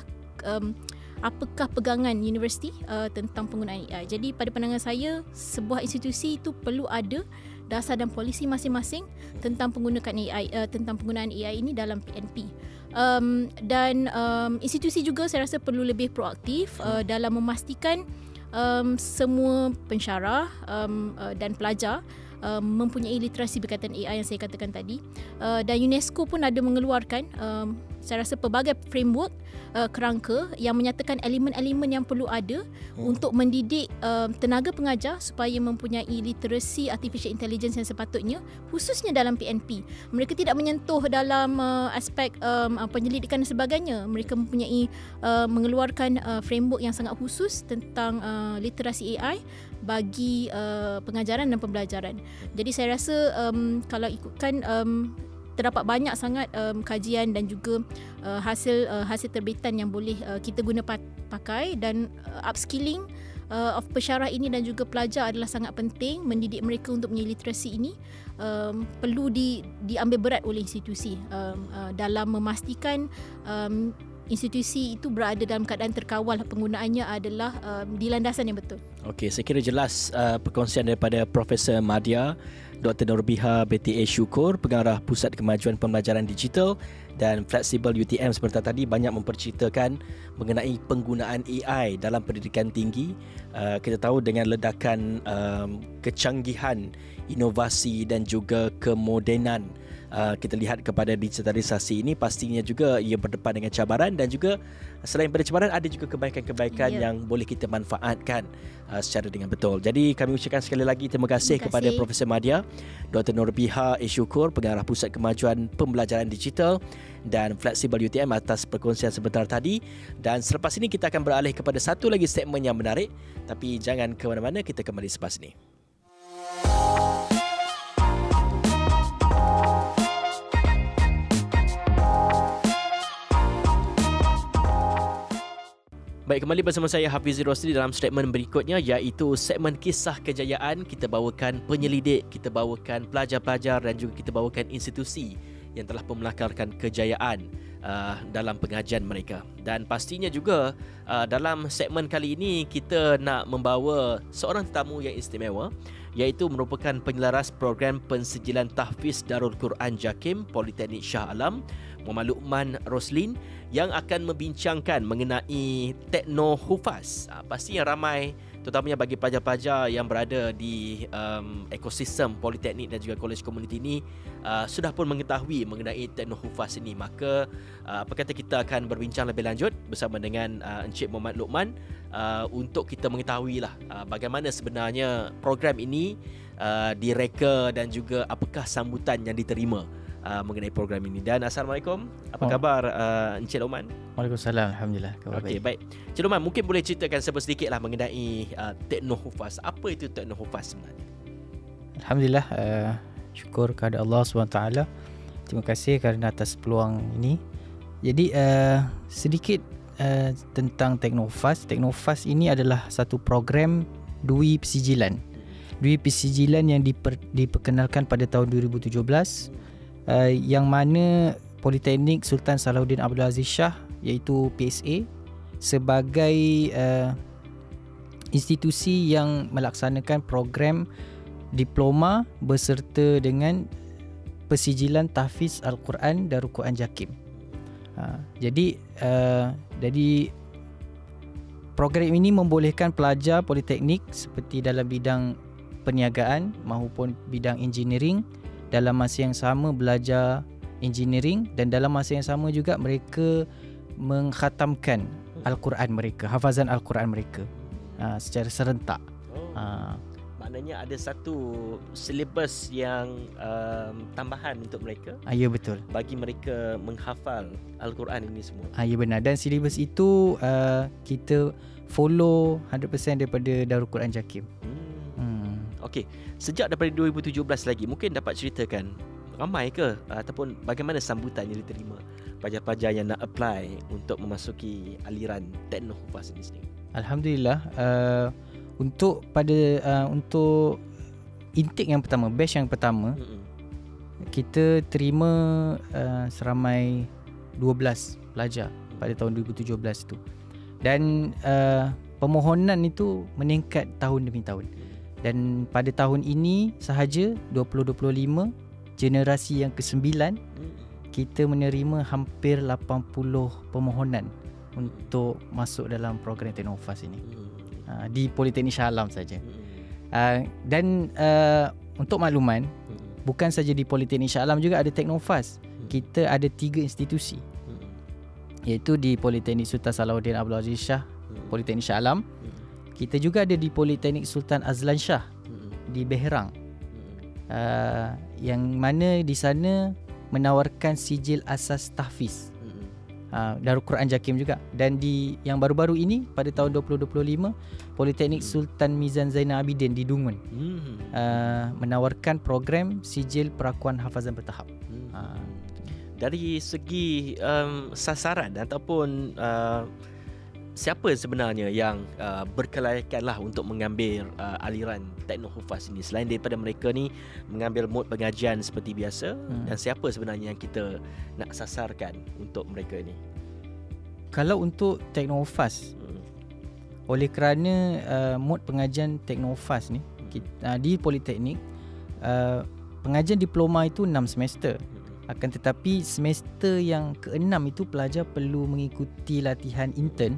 apakah pegangan universiti tentang penggunaan AI. Jadi pada pandangan saya, sebuah institusi itu perlu ada dasar dan polisi masing-masing tentang penggunaan AI ini dalam PNP. Dan institusi juga saya rasa perlu lebih proaktif dalam memastikan semua pensyarah dan pelajar mempunyai literasi berkaitan AI yang saya katakan tadi. Dan UNESCO pun ada mengeluarkan saya rasa pelbagai framework kerangka yang menyatakan elemen-elemen yang perlu ada untuk mendidik tenaga pengajar supaya mempunyai literasi artificial intelligence yang sepatutnya, khususnya dalam PNP. Mereka tidak menyentuh dalam aspek penyelidikan dan sebagainya. Mereka mempunyai mengeluarkan framework yang sangat khusus tentang literasi AI bagi pengajaran dan pembelajaran. Jadi saya rasa kalau ikutkan terdapat banyak sangat kajian dan juga hasil terbitan yang boleh kita guna pakai, dan upskilling of pensyarah ini dan juga pelajar adalah sangat penting. Mendidik mereka untuk punya literasi ini perlu diambil berat oleh institusi dalam memastikan institusi itu berada dalam keadaan terkawal, penggunaannya adalah di landasan yang betul. Okey, saya kira jelas perkongsian daripada Profesor Madya, Dr. Nurbiha BTA Syukur, Pengarah Pusat Kemajuan Pembelajaran Digital dan Flexible UTM seperti tadi, banyak memperceritakan mengenai penggunaan AI dalam pendidikan tinggi. Kita tahu dengan ledakan kecanggihan, inovasi dan juga kemodenan, kita lihat kepada digitalisasi ini, pastinya juga ia berdepan dengan cabaran, dan juga selain pada cabaran ada juga kebaikan-kebaikan yang boleh kita manfaatkan secara dengan betul. Jadi kami ucapkan sekali lagi terima kasih kepada Profesor Madya, Dr. Nurbiha Syukur, Pengarah Pusat Kemajuan Pembelajaran Digital dan Flexible UTM atas perkongsian sebentar tadi. Dan selepas ini kita akan beralih kepada satu lagi segmen yang menarik, tapi jangan ke mana-mana, kita kembali selepas ini. Baik, kembali bersama saya Hafiz Rosli dalam segmen berikutnya, iaitu segmen kisah kejayaan. Kita bawakan penyelidik, kita bawakan pelajar-pelajar dan juga kita bawakan institusi yang telah memelakarkan kejayaan dalam pengajian mereka. Dan pastinya juga dalam segmen kali ini kita nak membawa seorang tetamu yang istimewa, iaitu merupakan penyelaras program pensijilan tahfiz Darul Quran JAKIM Politeknik Shah Alam, Muhammad Luqman Roslin, yang akan membincangkan mengenai tekno hufaz. Pastinya ramai, terutamanya bagi pelajar-pelajar yang berada di ekosistem politeknik dan juga kolej komuniti ini sudah pun mengetahui mengenai tekno hufaz ini. Maka apa kata kita akan berbincang lebih lanjut bersama dengan Encik Muhammad Luqman untuk kita mengetahuilah bagaimana sebenarnya program ini direka dan juga apakah sambutan yang diterima mengenai program ini. Dan Assalamualaikum, apa khabar Encik Luqman? Waalaikumsalam, Alhamdulillah, khabar baik. Baik, Encik Luqman, mungkin boleh ceritakan sedikit lah mengenai tekno hufaz. Apa itu tekno hufaz sebenarnya? Alhamdulillah, syukur kepada Allah SWT. Terima kasih kerana atas peluang ini. Jadi sedikit tentang tekno hufaz. Tekno hufaz ini adalah satu program Dwi Persijilan. Dwi Persijilan yang diperkenalkan pada tahun 2017, yang mana Politeknik Sultan Salahuddin Abdul Aziz Shah, iaitu PSA, sebagai institusi yang melaksanakan program diploma beserta dengan persijilan tahfiz Al-Quran Darul Quran JAKIM. Jadi program ini membolehkan pelajar politeknik seperti dalam bidang perniagaan maupun bidang engineering dalam masa yang sama belajar engineering, dan dalam masa yang sama juga mereka mengkhatamkan Al-Quran mereka, hafazan Al-Quran mereka secara serentak. Maknanya ada satu silibus yang tambahan untuk mereka. Ya, betul. Bagi mereka menghafal Al-Quran ini semua. Ya, benar. Dan silibus itu kita follow 100% daripada Darul Quran JAKIM. Okey, sejak daripada 2017 lagi, mungkin dapat ceritakan ramai ke ataupun bagaimana sambutan yang diterima pelajar-pelajar yang nak apply untuk memasuki aliran tekno hufaz ini sendiri? Alhamdulillah, untuk intake yang pertama, batch yang pertama, kita terima seramai 12 pelajar pada tahun 2017 tu. Dan permohonan itu meningkat tahun demi tahun. Dan pada tahun ini sahaja 2025, generasi yang ke-9, kita menerima hampir 80 permohonan untuk masuk dalam program Teknofas ini di Politeknik Shah Alam saja. Dan untuk makluman, bukan saja di Politeknik Shah Alam juga ada Teknofas. Kita ada 3 institusi, iaitu di Politeknik Sultan Salahuddin Abdul Aziz Shah, Politeknik Shah Alam. Kita juga ada di Politeknik Sultan Azlan Shah di Behrang, yang mana di sana menawarkan sijil asas tahfiz Darul Quran Jakim juga. Dan di yang baru-baru ini pada tahun 2025, Politeknik Sultan Mizan Zainal Abidin di Dungun menawarkan program sijil perakuan hafazan bertahap. Dari segi sasaran ataupun siapa sebenarnya yang berkelayakan lah untuk mengambil aliran Teknohufaz ini, selain daripada mereka ni mengambil mod pengajian seperti biasa, dan siapa sebenarnya yang kita nak sasarkan untuk mereka ni? Kalau untuk Teknohufaz, oleh kerana mod pengajian Teknohufaz ni di Politeknik, pengajian diploma itu 6 semester. Akan tetapi semester yang ke-6 itu pelajar perlu mengikuti latihan intern.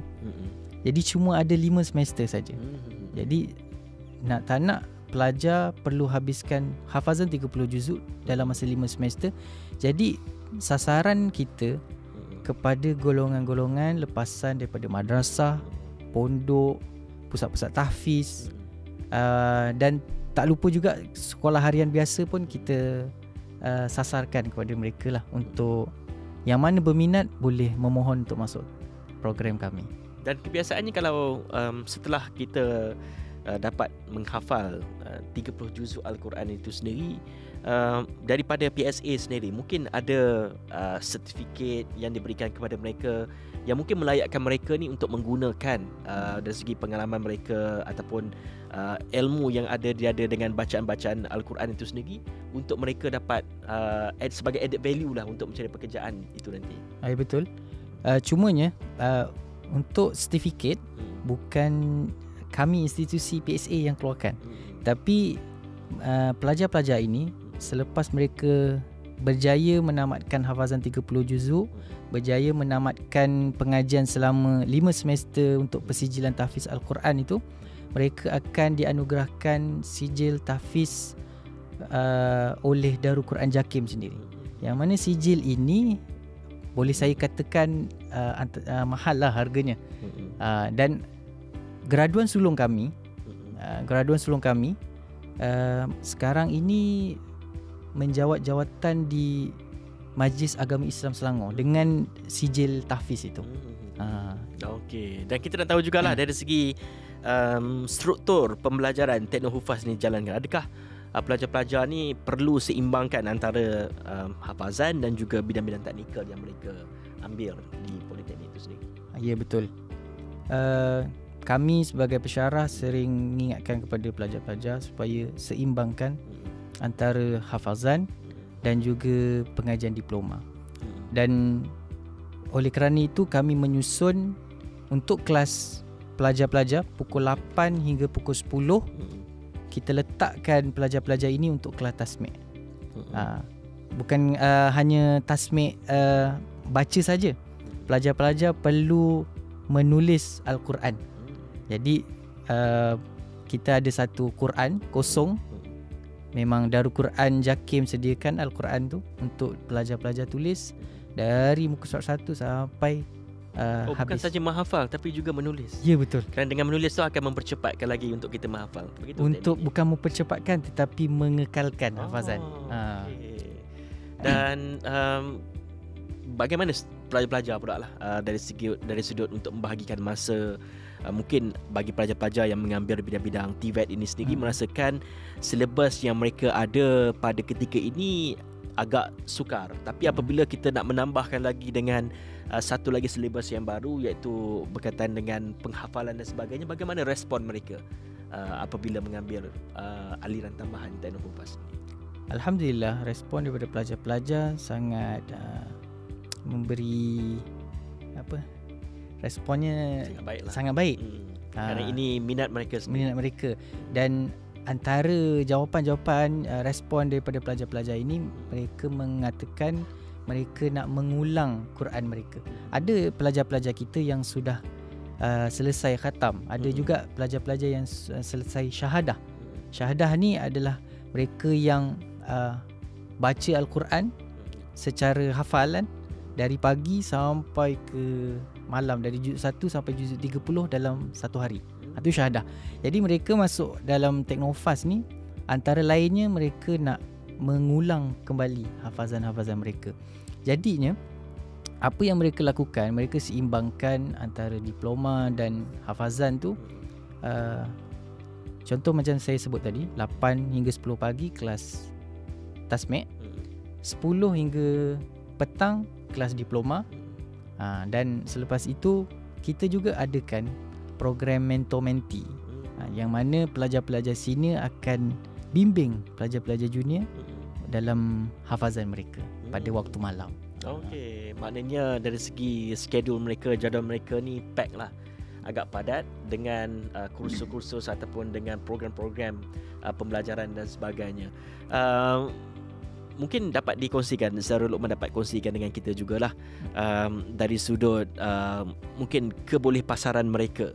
Jadi cuma ada 5 semester saja. Jadi nak tak nak, pelajar perlu habiskan hafazan 30 juzuk dalam masa 5 semester. Jadi sasaran kita kepada golongan-golongan lepasan daripada madrasah, pondok, pusat-pusat tahfiz, dan tak lupa juga sekolah harian biasa pun kita sasarkan kepada mereka lah, untuk yang mana berminat boleh memohon untuk masuk program kami. Dan kebiasaannya kalau setelah kita dapat menghafal 30 juzuk Al-Quran itu sendiri, daripada PSA sendiri mungkin ada sertifikat yang diberikan kepada mereka yang mungkin melayakkan mereka ni untuk menggunakan dari segi pengalaman mereka ataupun ilmu yang dia ada dengan bacaan-bacaan Al-Quran itu sendiri, untuk mereka dapat sebagai added value lah untuk mencari pekerjaan itu nanti. Ya, betul. Cumanya untuk sertifikat bukan kami institusi PSA yang keluarkan, tapi pelajar-pelajar ini selepas mereka berjaya menamatkan hafazan 30 juzuk, berjaya menamatkan pengajian selama 5 semester untuk persijilan tahfiz Al-Quran itu, mereka akan dianugerahkan sijil tahfiz oleh Darul Quran Jakim sendiri. Yang mana sijil ini boleh saya katakan mahal lah harganya. Dan graduan sulung kami sekarang ini menjawat jawatan di Majlis Agama Islam Selangor dengan sijil tahfiz itu. Okey, dan kita nak tahu jugalah dari segi struktur pembelajaran Teknohufaz ni jalankan. Adakah pelajar-pelajar ni perlu seimbangkan antara hafazan dan juga bidang-bidang teknikal yang mereka ambil di Politeknik itu sendiri? Ya, betul. Kami sebagai pensyarah sering mengingatkan kepada pelajar-pelajar supaya seimbangkan antara hafazan dan juga pengajian diploma. Dan oleh kerana itu kami menyusun untuk kelas pelajar-pelajar pukul 8 hingga pukul 10 kita letakkan pelajar-pelajar ini untuk kelas tasmik. Bukan hanya tasmik baca saja. Pelajar-pelajar perlu menulis Al-Quran. Jadi kita ada satu Quran kosong. Memang Darul Quran Jakim sediakan Al-Quran tu untuk pelajar-pelajar tulis dari muka surat 1 sampai habis. Bukan saja menghafal tapi juga menulis. Ya, betul. Kerana dengan menulis tu akan mempercepatkan lagi untuk kita menghafal. Begitu, untuk bukan mempercepatkan tetapi mengekalkan hafazan. Okay. Dan bagaimana pelajar-pelajar pula lah dari sudut untuk membahagikan masa, mungkin bagi pelajar-pelajar yang mengambil bidang-bidang TVET ini sendiri merasakan silibus yang mereka ada pada ketika ini agak sukar, tapi apabila kita nak menambahkan lagi dengan satu lagi silibus yang baru, iaitu berkaitan dengan penghafalan dan sebagainya, bagaimana respon mereka apabila mengambil aliran tambahan Teknohufaz? Alhamdulillah, respon daripada pelajar-pelajar sangat memberi responnya sangat baik lah. sangat baik. Kerana ini minat mereka sendiri. Minat mereka. Dan antara jawapan-jawapan respon daripada pelajar-pelajar ini, mereka mengatakan mereka nak mengulang Quran mereka. Ada pelajar-pelajar kita yang sudah selesai khatam. Ada juga pelajar-pelajar yang selesai syahadah. Syahadah ni adalah mereka yang baca Al-Quran secara hafalan dari pagi sampai ke malam, dari juzuk 1 sampai juzuk 30 dalam satu hari. Itu syahadah. Jadi mereka masuk dalam Teknofas ni, antara lainnya mereka nak mengulang kembali hafazan-hafazan mereka. Jadinya apa yang mereka lakukan, mereka seimbangkan antara diploma dan hafazan tu. Contoh macam saya sebut tadi, 8 hingga 10 pagi kelas tasmek, 10 hingga petang kelas diploma, dan selepas itu kita juga adakan program mentor-mentee, yang mana pelajar-pelajar senior akan bimbing pelajar-pelajar junior dalam hafazan mereka pada waktu malam. Okey, maknanya dari segi schedule mereka, jadual mereka ni pack lah, agak padat dengan kursus-kursus ataupun dengan program-program pembelajaran dan sebagainya. Mungkin dapat dikongsikan, Zarul Luqman dapat kongsikan dengan kita jugalah dari sudut mungkin kebolehpasaran mereka.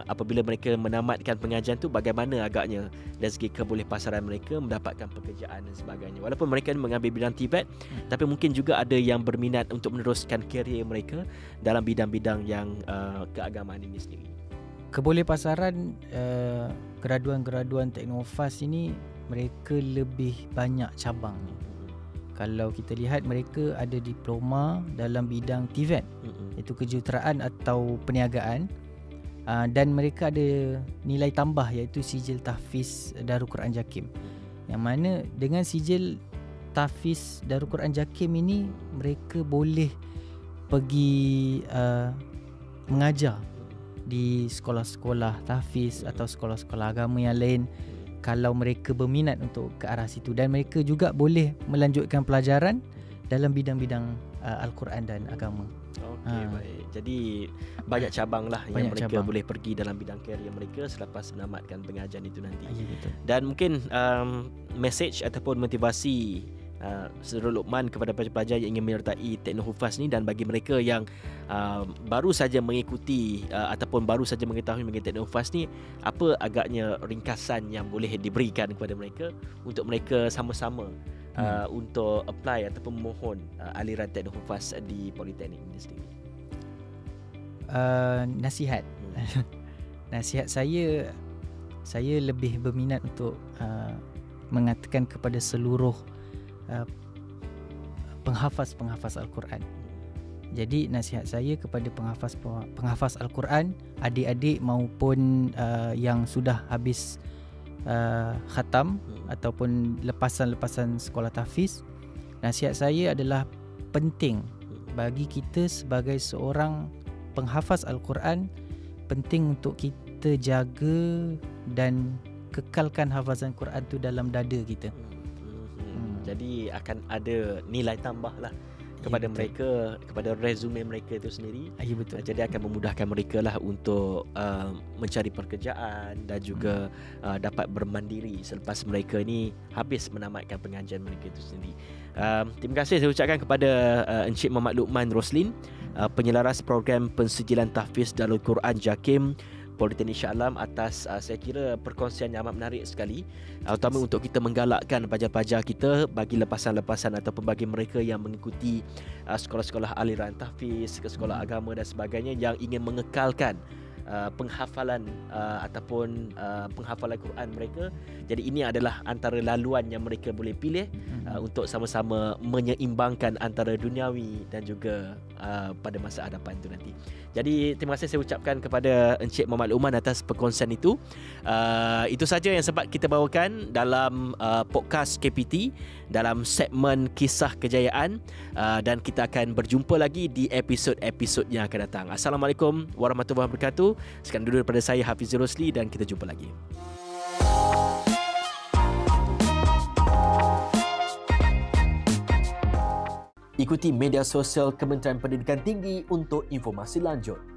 Apabila mereka menamatkan pengajian tu, bagaimana agaknya dari segi kebolehpasaran mereka mendapatkan pekerjaan dan sebagainya. Walaupun mereka mengambil bidang TVET, tapi mungkin juga ada yang berminat untuk meneruskan kerjaya mereka dalam bidang-bidang yang keagamaan ini sendiri. Kebolehpasaran graduan-graduan Teknofas ini, mereka lebih banyak cabangnya. Kalau kita lihat, mereka ada diploma dalam bidang TVET, iaitu kejuruteraan atau perniagaan, dan mereka ada nilai tambah iaitu sijil tahfiz Darul Quran Jakim, yang mana dengan sijil tahfiz Darul Quran Jakim ini mereka boleh pergi mengajar di sekolah-sekolah tahfiz atau sekolah-sekolah agama yang lain kalau mereka berminat untuk ke arah situ, dan mereka juga boleh melanjutkan pelajaran dalam bidang-bidang Al-Quran dan agama. Okey, baik. Jadi banyak cabang lah yang mereka cabang boleh pergi dalam bidang kerjaya mereka selepas menamatkan pengajian itu nanti. Ya, betul. Dan mungkin message ataupun motivasi Zarul Luqman kepada pelajar-pelajar yang ingin menyertai Teknohufaz ni, dan bagi mereka yang baru saja mengikuti ataupun baru saja mengetahui mengenai Teknohufaz ni, apa agaknya ringkasan yang boleh diberikan kepada mereka untuk mereka sama-sama untuk apply ataupun memohon aliran Teknohufaz di Politeknik ini sendiri? Nasihat nasihat saya lebih berminat untuk mengatakan kepada seluruh penghafaz Al-Quran. Jadi nasihat saya kepada penghafaz Al-Quran, adik-adik maupun yang sudah habis khatam ataupun lepasan-lepasan sekolah tahfiz, nasihat saya adalah penting bagi kita sebagai seorang penghafaz Al-Quran, penting untuk kita jaga dan kekalkan hafazan Quran tu dalam dada kita. Jadi akan ada nilai tambah lah kepada mereka, kepada resume mereka itu sendiri. Ya, betul. Jadi akan memudahkan mereka lah untuk mencari pekerjaan dan juga dapat bermandiri selepas mereka ni habis menamatkan pengajian mereka itu sendiri. Terima kasih saya ucapkan kepada Encik Muhammad Luqman Roslin, penyelaras program pensijilan tahfiz Darul Quran Jakim Politeknik Shah Alam, atas saya kira perkongsian yang amat menarik sekali, terutama untuk kita menggalakkan pelajar-pelajar kita bagi lepasan-lepasan ataupun bagi mereka yang mengikuti sekolah-sekolah aliran tahfiz, ke sekolah agama dan sebagainya yang ingin mengekalkan penghafalan ataupun penghafalan Quran mereka. Jadi ini adalah antara laluan yang mereka boleh pilih untuk sama-sama menyeimbangkan antara duniawi dan juga pada masa hadapan itu nanti. Jadi terima kasih saya ucapkan kepada Encik Muhammad Luqman atas perkongsian itu. Itu saja yang sempat kita bawakan dalam podcast KPT dalam segmen Kisah Kejayaan, dan kita akan berjumpa lagi di episod-episod yang akan datang. Assalamualaikum warahmatullahi wabarakatuh. Sekian dulu daripada saya, Hafizul Rosli, dan kita jumpa lagi. Ikuti media sosial Kementerian Pendidikan Tinggi untuk informasi lanjut.